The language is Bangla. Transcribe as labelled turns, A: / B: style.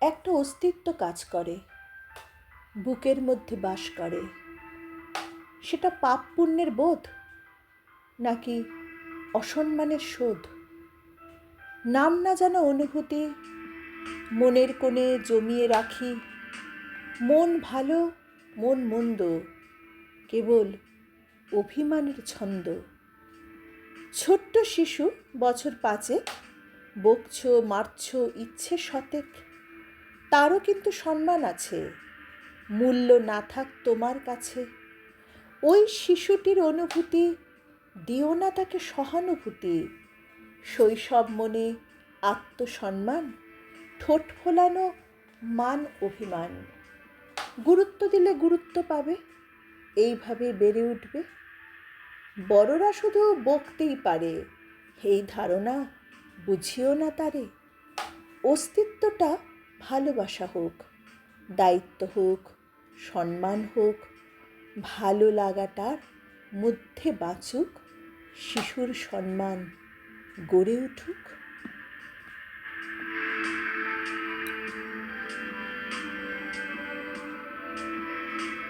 A: একটা অস্তিত্ব কাজ করে, বুকের মধ্যে বাস করে। সেটা পাপ পুণ্যের বোধ, নাকি অসম্মানের শোধ? নাম না জানা অনুভূতি মনের কোণে জমিয়ে রাখি। মন ভালো, মন মন্দ, কেবল অভিমানের ছন্দ। ছোট্ট শিশু বছর 5 বকছ মারছ ইচ্ছে শতেক, তারও কিন্তু সম্মান আছে, মূল্য না থাক তোমার কাছে। ওই শিশুটির অনুভূতি দিও না তাকে সহানুভূতি। শৈশব মনে আত্মসম্মান, ঠোঁট ফোলানো মান অভিমান। গুরুত্ব দিলে গুরুত্ব পাবে, এইভাবে বেড়ে উঠবে। বড়রা শুধু বকতেই পারে, এই ধারণা বুঝিও না তারে। অস্তিত্বটা ভালোবাসা হোক, দায়িত্ব হোক, সম্মান হোক, ভালো লাগাটার মধ্যে বাঁচুক শিশুর সম্মান, গড়ে উঠুক।